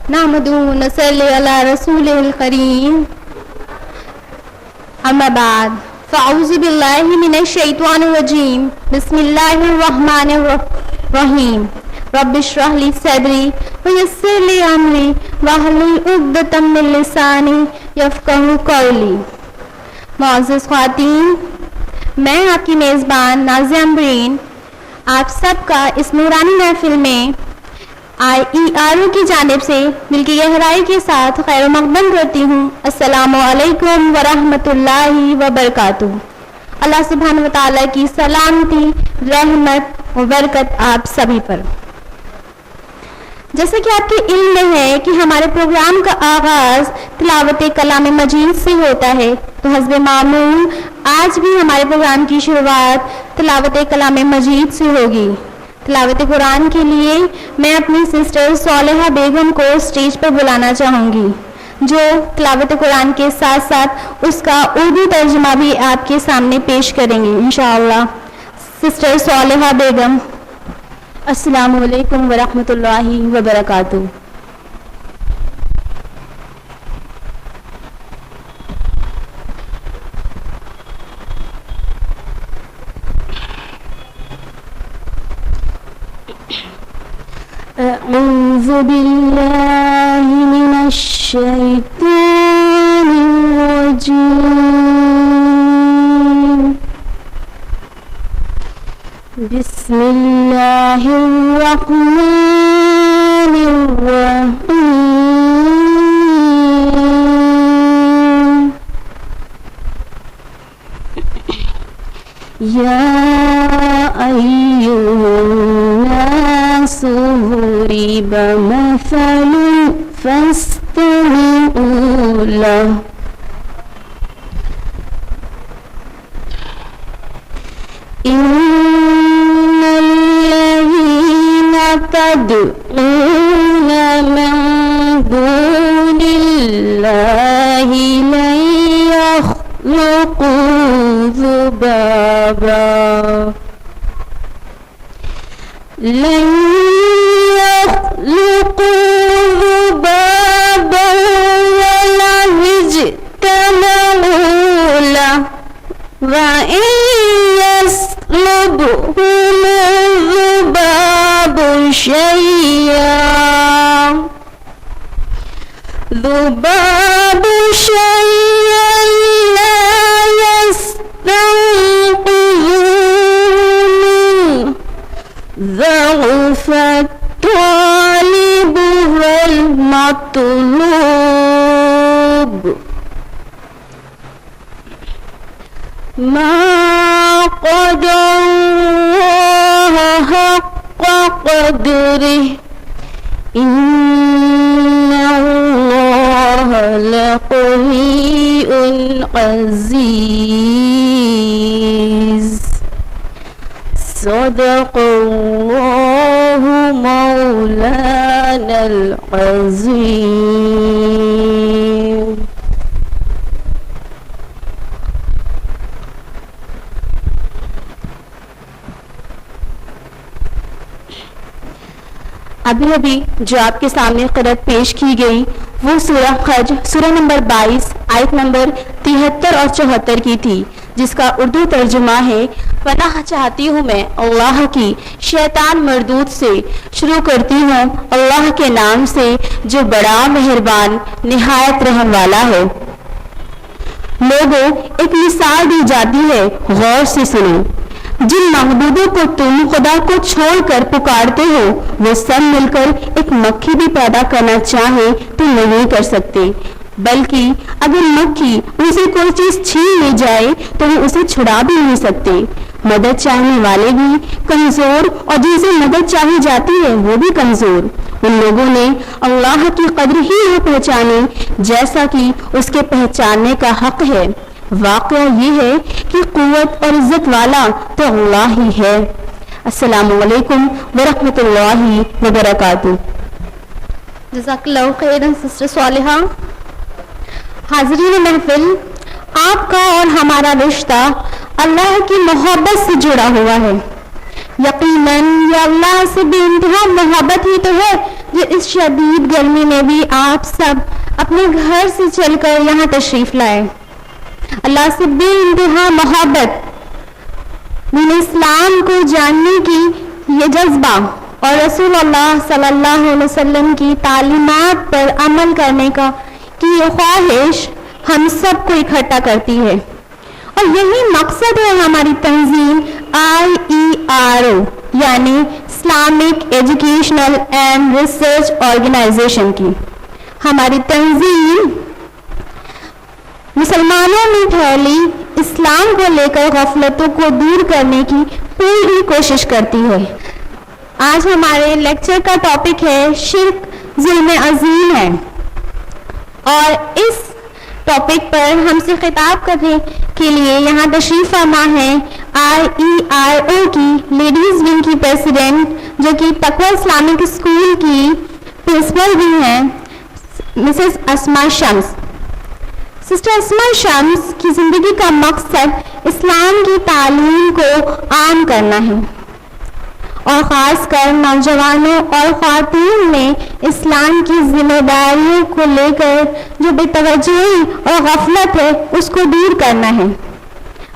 نحمدہ و نصلی علی رسولہ الکریم اما بعد فاعوذ باللہ من الشیطان الرجیم بسم اللہ الرحمن الرحیم رب اشرح لی صدری ویسر لی امری واحلل عقدۃ من لسانی یفقہوا قولی۔ معزز خواتین، میں آپ کی میزبان نازیہ امبرین آپ سب کا اس نورانی محفل میں IERO کی جانب سے دل کی گہرائی کے ساتھ خیر و مقدم کرتی ہوں۔ السلام علیکم ورحمۃ اللہ وبرکاتہ۔ اللہ سبحانہ و تعالیٰ کی سلامتی، رحمت و برکت آپ سبھی پر۔ جیسا کہ آپ کے علم میں ہے کہ ہمارے پروگرام کا آغاز تلاوت کلام مجید سے ہوتا ہے، تو حسب معمول آج بھی ہمارے پروگرام کی شروعات تلاوت کلام مجید سے ہوگی۔ تلاوت قرآن کے لیے میں اپنی سسٹر صالحہ بیگم کو اسٹیج پر بلانا چاہوں گی، جو تلاوت قرآن کے ساتھ ساتھ اس کا اردو ترجمہ بھی آپ کے سامنے پیش کریں گی انشاءاللہ۔ سسٹر صالحہ بیگم، السلام علیکم ورحمۃ اللہ وبرکاتہ۔ اعوذ باللہ من الشیطان الرجیم، بسم اللہ الرحمن الرحیم، یا ایھا الناس ضرب مثل فاستمعوا له إن الذين تدعون من دون الله لن يخلقوا ذبابا ولو اجتمعوا له وإن يسلبهم الذباب شيئا لا يستنقذوه ضعف الطالب والمطلوب ما قدر الله حق قدره إن الله لقوي عزيز۔ صدق الله مولانا العظيم۔ ابھی جو آپ کے سامنے قرأت پیش کی گئی وہ سورہ حج سورہ نمبر 22 آیت نمبر 73 اور 74 کی تھی، جس کا اردو ترجمہ ہے، پناہ چاہتی ہوں میں اللہ کی شیطان مردود سے، شروع کرتی ہوں اللہ کے نام سے جو بڑا مہربان نہایت رحم والا ہے۔ لوگوں، ایک مثال دی جاتی ہے، غور سے سنو۔ جن معبودوں کو تم خدا کو چھوڑ کر پکارتے ہو وہ سب مل کر ایک مکھی بھی پیدا کرنا چاہیں تو نہیں کر سکتے، بلکہ اگر مکھی ان سے کوئی چیز چھین لی جائے تو وہ اسے چھڑا بھی نہیں سکتے۔ مدد چاہنے والے بھی کمزور اور جن سے مدد چاہی جاتی ہے وہ بھی کمزور۔ ان لوگوں نے اللہ کی قدر ہی نہ پہچانی جیسا کہ اس کے پہچاننے کا حق ہے۔ واقعہ یہ ہے کہ قوت اور عزت والا تو اللہ ہی ہے۔ السلام علیکم ورحمۃ اللہ وبرکاتہ۔ جزاک اللہ خیرا سسٹر صالحہ۔ حاضرین محفل، آپ کا اور ہمارا رشتہ اللہ کی محبت سے جڑا ہوا ہے۔ یقیناً یہ اللہ سے بے انتہا محبت ہی تو ہے اس شدید گرمی میں بھی آپ سب اپنے گھر سے چل کر یہاں تشریف لائے. اللہ سے بے انتہا محبت، دین اسلام کو جاننے کی یہ جذبہ اور رسول اللہ صلی اللہ علیہ وسلم کی تعلیمات پر عمل کرنے کی یہ خواہش ہم سب کو اکٹھا کرتی ہے، اور یہی مقصد ہے ہماری تنظیم IERO یعنی Islamic educational and research organisation کی. ہماری تنظیم مسلمانوں میں پھیلی اسلام کو لے کر غفلتوں کو دور کرنے کی پوری کوشش کرتی ہے. آج ہمارے لیکچر کا ٹاپک ہے شرک ظلم عظیم ہے، اور اس ٹاپک پر ہم سے خطاب کرنے کے لیے یہاں تشریف فرما ہے IERO کی لیڈیز ونگ کی پریزیڈنٹ جو کہ تقوی اسلامک اسکول کی پرنسپل بھی ہیں، مسز اسماء شمس. سسٹر اسماء شمس کی زندگی کا مقصد اسلام کی تعلیم کو عام کرنا ہے، اور خاص کر نوجوانوں اور خواتین میں اسلام کی ذمہ داریوں کو لے کر جو بے توجہی اور غفلت ہے اس کو دور کرنا ہے.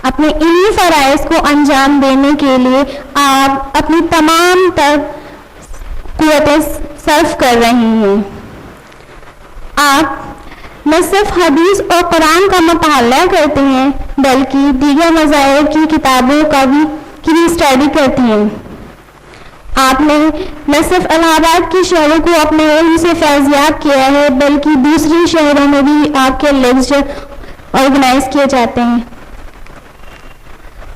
اپنے علمی فرائض کو انجام دینے کے لیے آپ اپنی تمام تر قوتیں صرف کر رہی ہیں. آپ نہ صرف حدیث اور قرآن کا مطالعہ کرتے ہیں بلکہ دیگر مذاہب کی کتابوں کا بھی اسٹڈی کرتی ہیں. آپ نے نہ صرف الہ آباد کے شہروں کو اپنے علم سے فیضیاب کیا ہے بلکہ دوسرے شہروں میں بھی آپ کے لیکچر آرگنائز کیے جاتے ہیں.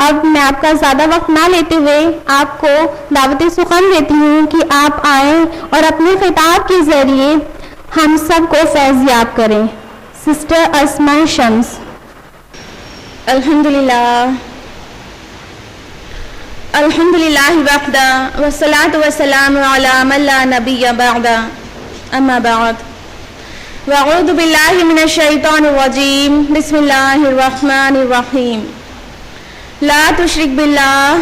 اب میں آپ کا زیادہ وقت نہ لیتے ہوئے آپ کو دعوت سخن دیتی ہوں کہ آپ آئیں اور اپنے خطاب کے ذریعے ہم سب کو فیضیاب کریں. سسٹر اسماء شمس. الحمدللہ وحدہ والصلاة والسلام علی من لا نبی بعدہ اما بعد واعوذ باللہ من الشیطان الرجیم بسم اللہ الرحمن الرحیم لا تشرک باللہ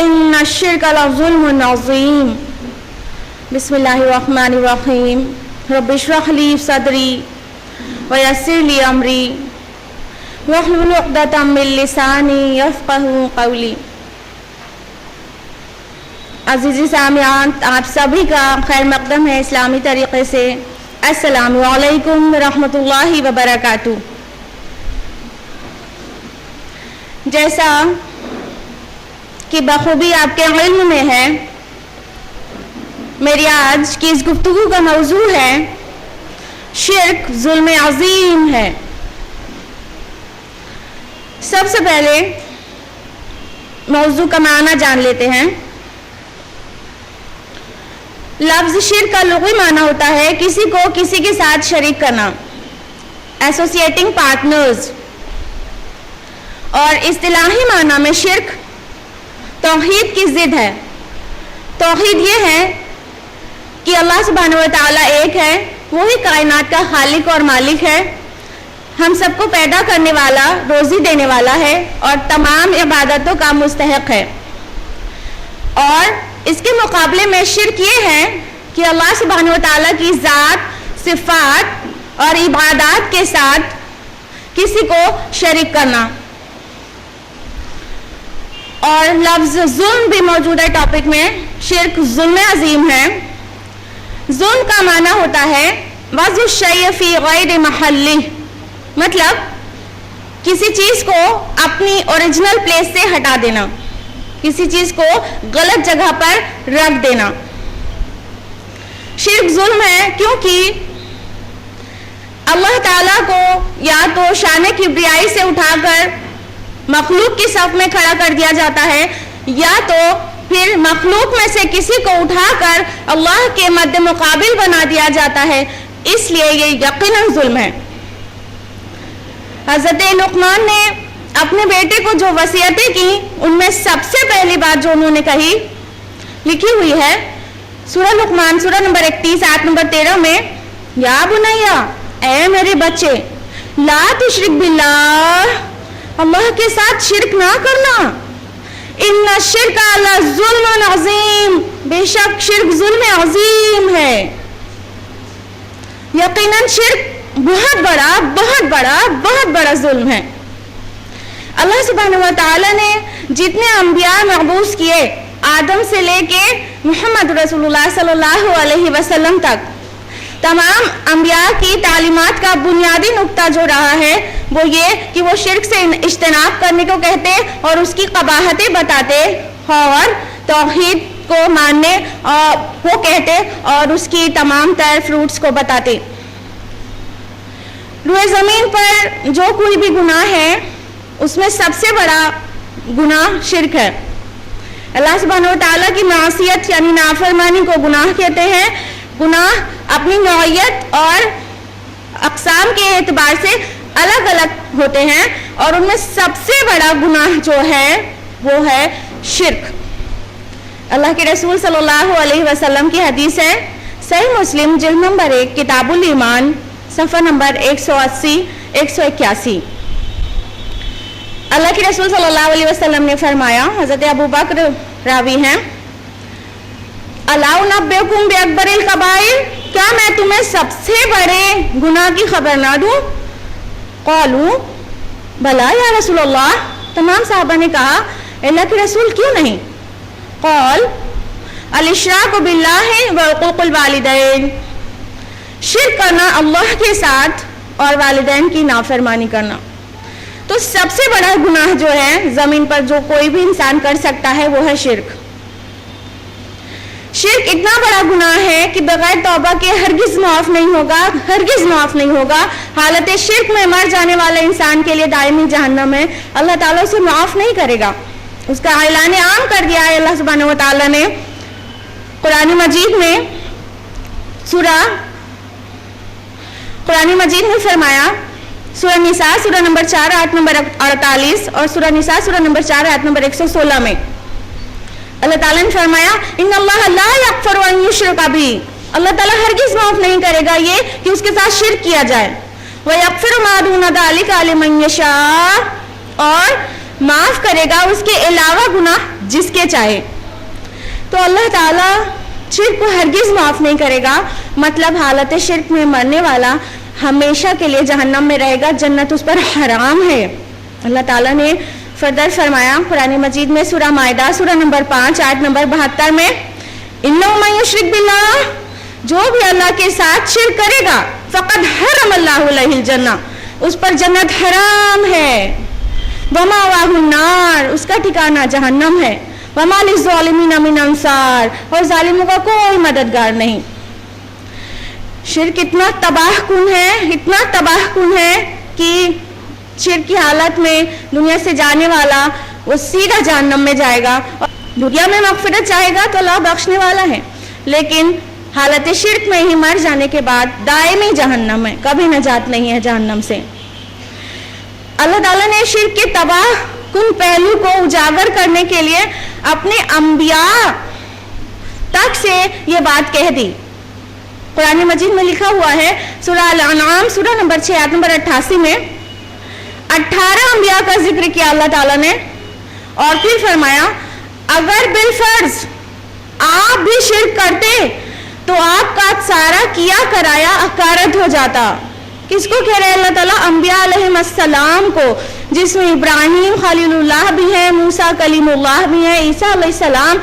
ان الشرک لظلم عظیم بسم اللہ الرحمن الرحیم رب اشرح لی صدری ویسر لی امری واحلل عقدۃ من لسانی یفقہوا قولی. عزیزی سامعان، آپ سبھی کا خیر مقدم ہے اسلامی طریقے سے. السلام علیکم ورحمۃ اللہ وبرکاتہ. جیسا کہ بخوبی آپ کے علم میں ہے، میری آج کی اس گفتگو کا موضوع ہے شرک ظلم عظیم ہے. سب سے پہلے موضوع کا معنی جان لیتے ہیں. لفظ شرک کا لغوی معنی ہوتا ہے کسی کو کسی کے ساتھ شریک کرنا، ایسوسیٹنگ پارٹنرز، اور اصطلاحی معنی میں شرک توحید کی ضد ہے. توحید یہ ہے کہ اللہ سبحانہ و تعالیٰ ایک ہے، وہی کائنات کا خالق اور مالک ہے، ہم سب کو پیدا کرنے والا، روزی دینے والا ہے اور تمام عبادتوں کا مستحق ہے. اور اس کے مقابلے میں شرک یہ ہے کہ اللہ سبحانہ و تعالیٰ کی ذات، صفات اور عبادات کے ساتھ کسی کو شریک کرنا. اور لفظ ظلم بھی موجودہ ٹاپک میں شرک ظلم عظیم ہے. ظلم کا معنی ہوتا ہے وضع الشیء فی غیر محلہ، مطلب کسی چیز کو اپنی اوریجنل پلیس سے ہٹا دینا، کسی چیز کو غلط جگہ پر رکھ دینا. شرک ظلم ہے کیونکہ اللہ تعالیٰ کو یا تو شان کبریائی سے اٹھا کر مخلوق کی صف میں کھڑا کر دیا جاتا ہے، یا تو پھر مخلوق میں سے کسی کو اٹھا کر اللہ کے مد مقابل بنا دیا جاتا ہے. اس لیے یہ یقیناً ظلم ہے. حضرت لقمان نے اپنے بیٹے کو جو وصیتیں کی ان میں سب سے پہلی بات جو انہوں نے کہی لکھی ہوئی ہے سورہ لقمان سورہ نمبر 31 آیت نمبر 13 میں، یا بنیا، اے میرے بچے، لا تشرک باللہ، اللہ کے ساتھ شرک نہ کرنا، ان الشرک لظلم عظیم، بے شک شرک ظلم عظیم ہے. یقیناً شرک بہت بڑا ظلم ہے۔ اللہ سبحانہ و تعالیٰ نے جتنے انبیاء مبعوث کیے، آدم سے لے کے محمد رسول اللہ صلی اللہ علیہ وسلم تک، تمام انبیاء کی تعلیمات کا بنیادی نقطہ جو رہا ہے وہ یہ کہ وہ شرک سے اجتناب کرنے کو کہتے اور اس کی قباحتیں بتاتے اور توحید کو ماننے کو کہتے اور اس کی تمام تر فروٹس کو بتاتے۔ روئے زمین پر جو کوئی بھی گناہ ہے اس میں سب سے بڑا گناہ شرک ہے۔ اللہ سبحانہ و تعالیٰ کی معصیت یعنی نافرمانی کو گناہ کہتے ہیں۔ گناہ اپنی نوعیت اور اقسام کے اعتبار سے الگ الگ ہوتے ہیں اور ان میں سب سے بڑا گناہ جو ہے وہ ہے شرک۔ اللہ کے رسول صلی اللہ علیہ وسلم کی حدیث ہے، صحیح مسلم جلد نمبر 1 کتاب الایمان صفحہ نمبر 180 181۔ اللہ کے رسول صلی اللہ علیہ وسلم نے فرمایا، حضرت ابو بکر راوی ہیں، الا انبئکم باکبر الکبائر، کیا میں تمہیں سب سے بڑے گناہ کی خبر نہ دوں؟ قالوا بلا یا رسول اللہ، تمام صحابہ نے کہا اللہ کے رسول کیوں نہیں؟ قال الاشراک باللہ وعقوق الوالدین، شرک کرنا اللہ کے ساتھ اور والدین کی نافرمانی کرنا۔ تو سب سے بڑا گناہ جو ہے زمین پر جو کوئی بھی انسان کر سکتا ہے وہ ہے شرک۔ شرک اتنا بڑا گناہ ہے کہ بغیر توبہ کے ہرگز معاف نہیں ہوگا۔ حالت شرک میں مر جانے والے انسان کے لیے دائمی جہنم ہے، اللہ تعالیٰ اسے معاف نہیں کرے گا۔ اس کا اعلان عام کر دیا ہے اللہ سبحانہ و تعالیٰ نے قرآن مجید میں فرمایا، سورہ نساء سورہ نمبر 4 آیت نمبر 48 اور سورہ نساء سورہ نمبر 4 آیت نمبر 116 میں اللہ تعالیٰ نے فرمایا، ان اللہ لا یغفر ان یشرک بہ، اللہ تعالیٰ ہرگز معاف نہیں کرے گا یہ کہ اس کے ساتھ شرک کیا جائے، ویغفر ما دون ذلک لمن یشاء، اور معاف کرے گا اس کے علاوہ گناہ جس کے چاہے۔ تو اللہ تعالیٰ شرک کو ہرگز معاف نہیں کرے گا، مطلب حالت شرک میں مرنے والا ہمیشہ کے لیے جہنم میں رہے گا، جنت اس پر حرام ہے۔ اللہ تعالیٰ نے فردر فرمایا قرآن مجید میں سورہ مائدہ سورہ نمبر 5 آیت نمبر 72 میں، انہ من یشرک باللہ، جو بھی اللہ کے ساتھ شرک کرے گا فقد حرم اللہ علیہ الجنہ، اس پر جنت حرام ہے، ومأواہ النار، اس کا ٹھکانہ جہنم ہے، وما للظالمین من انصار، اور ظالموں کا کوئی مددگار نہیں۔ شرک اتنا تباہ کن ہے کہ شرک کی حالت میں دنیا سے جانے والا وہ سیدھا جہنم میں جائے گا، اور دنیا میں مغفرت چاہے گا تو اللہ بخشنے والا ہے، لیکن حالت شرک میں ہی مر جانے کے بعد دائمی جہنم ہے، کبھی نجات نہیں ہے جہنم سے۔ اللہ تعالیٰ نے شرک کے تباہ کن پہلو کو اجاگر کرنے کے لیے اپنے انبیاء تک سے یہ بات کہہ دی۔ قرآن مجید میں لکھا ہوا ہے سورہ الانعام سورہ نمبر 6 آیت نمبر 88 میں 18 انبیاء کا ذکر کیا اللہ تعالیٰ نے، اور پھر فرمایا اگر بالفرض آپ بھی شرک کرتے تو آپ کا سارا کیا کرایا اکارت ہو جاتا۔ کس کو کہہ رہے اللہ تعالیٰ؟ انبیاء علیہ السلام کو، جس میں ابراہیم خلیل اللہ بھی ہیں، موسیٰ کلیم اللہ بھی ہیں، عیسیٰ علیہ السلام،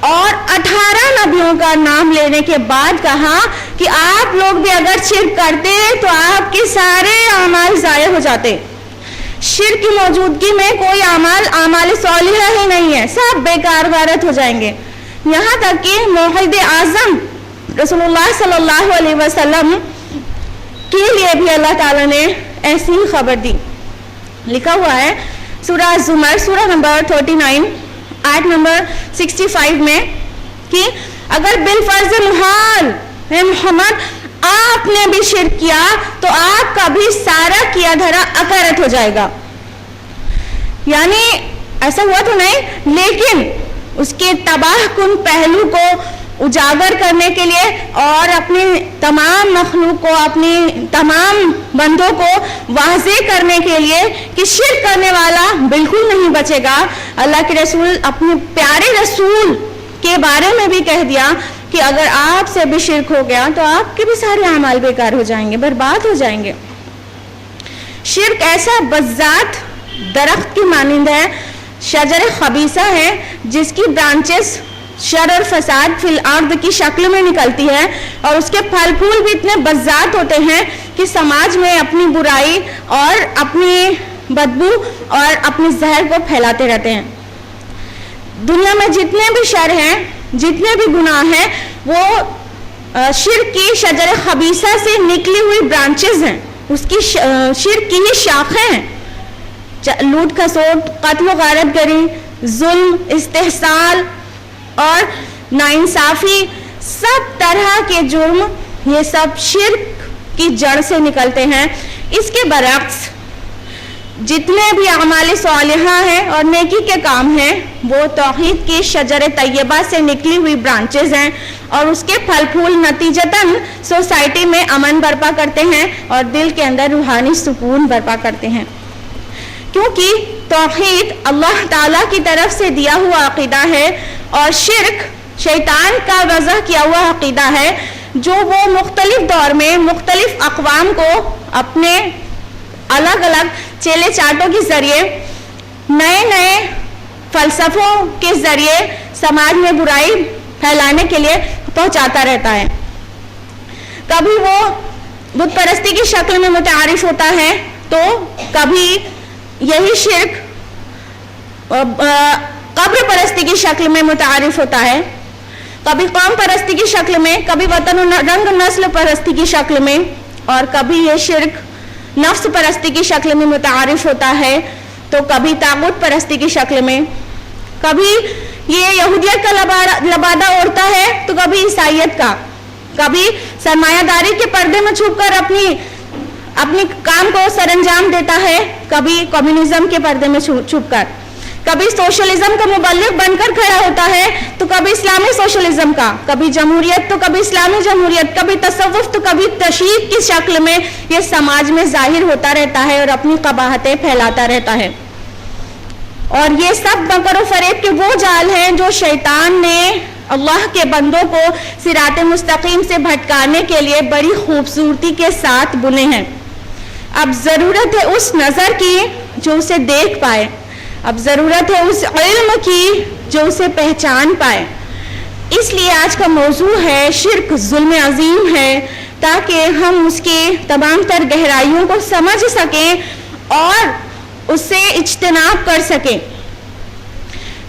اور 18 نبیوں کا نام لینے کے بعد کہا کہ آپ لوگ بھی اگر شرک کرتے تو آپ کے سارے اعمال ضائع ہو جاتے۔ شرک کی موجودگی میں کوئی اعمال صالحہ ہی نہیں ہے، سب بیکار غارت ہو جائیں گے۔ یہاں تک کہ موحد اعظم رسول اللہ صلی اللہ علیہ وسلم کے لیے بھی اللہ تعالیٰ نے ایسی ہی خبر دی۔ لکھا ہوا ہے سورہ زمر سورہ نمبر 39 آیت نمبر 65 میں کہ اگر بالفرض محال ہے محمد آپ نے بھی شرک کیا تو آپ کا بھی سارا کیا دھرا اکارت ہو جائے گا۔ یعنی ایسا ہوا تو نہیں، لیکن اس کے تباہ کن پہلو کو اجاگر کرنے کے لیے اور اپنی تمام مخلوق کو، اپنی تمام بندوں کو واضح کرنے کے لیے کہ شرک کرنے والا بالکل نہیں بچے گا، اللہ کے رسول اپنے پیارے رسول کے بارے میں بھی کہہ دیا کہ اگر آپ سے بھی شرک ہو گیا تو آپ کے بھی سارے اعمال بیکار ہو جائیں گے, برباد ہو جائیں گے. شرک ایسا بذات درخت کی مانند ہے, شجر خبیثہ ہے, جس کی برانچز شر اور فساد فی الارض کی شکل میں نکلتی ہے, اور اس کے پھل پھول بھی اتنے بذات ہوتے ہیں کہ سماج میں اپنی برائی اور اپنی بدبو اور اپنے زہر کو پھیلاتے رہتے ہیں. دنیا میں جتنے بھی شر ہیں, جتنے بھی گناہ ہیں, وہ شرک کی شجر خبیثہ سے نکلی ہوئی برانچز ہیں, اس کی شرک کی ہی شاخیں ہیں. لوٹ کھسوٹ, قتل و غارت گری, ظلم, استحصال اور ناانصافی, سب طرح کے جرم, یہ سب شرک کی جڑ سے نکلتے ہیں. اس کے برعکس جتنے بھی اعمال صالحہ ہیں اور نیکی کے کام ہیں, وہ توحید کی شجر طیبہ سے نکلی ہوئی برانچز ہیں, اور اس کے پھل پھول نتیجتاً سوسائٹی میں امن برپا کرتے ہیں اور دل کے اندر روحانی سکون برپا کرتے ہیں. کیونکہ توحید اللہ تعالیٰ کی طرف سے دیا ہوا عقیدہ ہے, اور شرک شیطان کا وضع کیا ہوا عقیدہ ہے, جو وہ مختلف دور میں مختلف اقوام کو اپنے الگ الگ چیلے چاٹوں کے ذریعے, نئے نئے فلسفوں کے ذریعے سماج میں برائی پھیلانے کے لیے پہنچاتا رہتا ہے. کبھی وہ بت پرستی کی شکل میں متعارف ہوتا ہے, تو کبھی یہی شرک قبر پرستی کی شکل میں متعارف ہوتا ہے, کبھی قوم پرستی کی شکل میں, کبھی وطن و رنگ نسل پرستی کی شکل میں, اور کبھی یہ شرک نفس پرستی کی شکل میں متعارف ہوتا ہے, تو کبھی طاغوت پرستی کی شکل میں, کبھی یہ یہودیت کا لبادہ اوڑھتا ہے, تو کبھی عیسائیت کا, کبھی سرمایہ داری کے پردے میں چھپ کر اپنی کام کو سر انجام دیتا ہے, کبھی کمیونزم کے پردے میں چھپ کر, کبھی سوشلزم کا مبلغ بن کر کھڑا ہوتا ہے, تو کبھی اسلامی سوشلزم کا, کبھی جمہوریت تو کبھی اسلامی جمہوریت, کبھی تصوف تو کبھی تشیع کی شکل میں یہ سماج میں ظاہر ہوتا رہتا ہے اور اپنی قباحتیں پھیلاتا رہتا ہے. اور یہ سب مکر و فریب کے وہ جال ہیں جو شیطان نے اللہ کے بندوں کو صراط مستقیم سے بھٹکانے کے لیے بڑی خوبصورتی کے ساتھ بنے ہیں. اب ضرورت ہے اس نظر کی جو اسے دیکھ پائے, اب ضرورت ہے اس علم کی جو اسے پہچان پائے. اس لیے آج کا موضوع ہے شرک ظلم عظیم ہے, تاکہ ہم اس کی تمام تر گہرائیوں کو سمجھ سکیں اور اس سے اجتناب کر سکیں.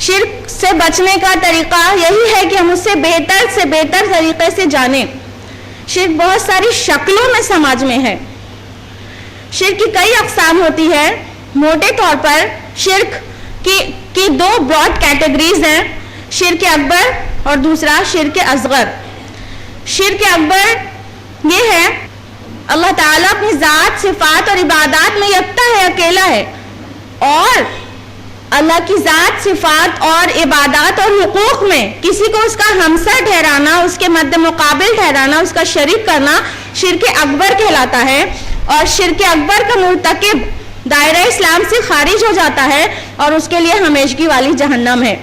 شرک سے بچنے کا طریقہ یہی ہے کہ ہم اس سے بہتر طریقے سے جانیں. شرک بہت ساری شکلوں میں سماج میں ہے. شرک کی کئی اقسام ہوتی ہے. موٹے طور پر شرک کی دو براڈ کیٹیگریز ہیں, شرک اکبر اور دوسرا شرک اصغر. شرک اکبر یہ ہے اللہ تعالیٰ اپنی ذات, صفات اور عبادات میں یکتا ہے, اکیلا ہے, اور اللہ کی ذات, صفات اور عبادات اور حقوق میں کسی کو اس کا ہمسر ٹھہرانا, اس کے مد مقابل ٹھہرانا, اس کا شریک کرنا شرک اکبر کہلاتا ہے. اور شرک اکبر کا مرتکب دائرہ اسلام سے خارج ہو جاتا ہے اور اس کے لیے ہمیشگی والی جہنم ہے.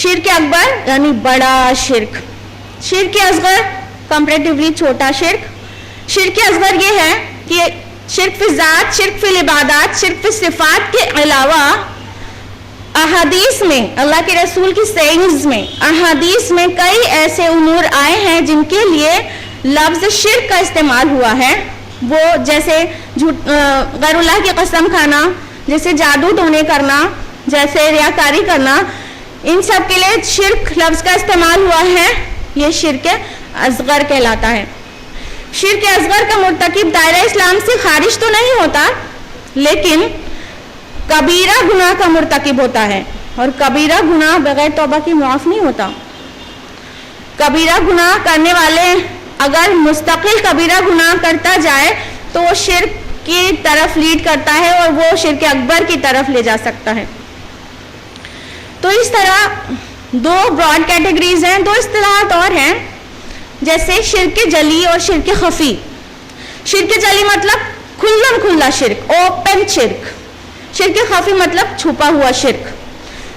شرک اکبر یعنی بڑا شرک. شرک اصغر کمپیریٹیولی چھوٹا شرک. شرک اصغر یہ ہے کہ شرک فی ذات, شرک فی العبادات, شرک فی صفات کے علاوہ احادیث میں, اللہ کے رسول کی سیئنگز میں, احادیث میں کئی ایسے امور آئے ہیں جن کے لیے لفظ شرک کا استعمال ہوا ہے. وہ جیسے غیر اللہ کی قسم کھانا, جیسے جادو ٹونے کرنا, جیسے ریاکاری کرنا, ان سب کے لیے شرک لفظ کا استعمال ہوا ہے. یہ شرک اصغر کہلاتا ہے. شرک اصغر کا مرتکب دائرہ اسلام سے خارج تو نہیں ہوتا, لیکن کبیرہ گناہ کا مرتکب ہوتا ہے, اور کبیرہ گناہ بغیر توبہ کی معاف نہیں ہوتا. کبیرہ گناہ کرنے والے اگر مستقل کبیرہ گناہ کرتا جائے تو وہ شرک کی طرف لیڈ کرتا ہے اور وہ شرک اکبر کی طرف لے جا سکتا ہے. تو اس طرح دو براڈ کیٹیگریز ہیں, دو اصطلاحات اور ہیں, جیسے شرک جلی اور شرک خفی. شرک جلی مطلب کھلا شرک, اوپن شرک. شرک خفی مطلب چھپا ہوا شرک.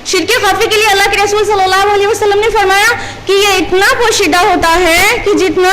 شرک خفی کے لیے اللہ کے رسول صلی اللہ علیہ وسلم نے فرمایا کہ یہ اتنا پوشیدہ ہوتا ہے کہ جتنا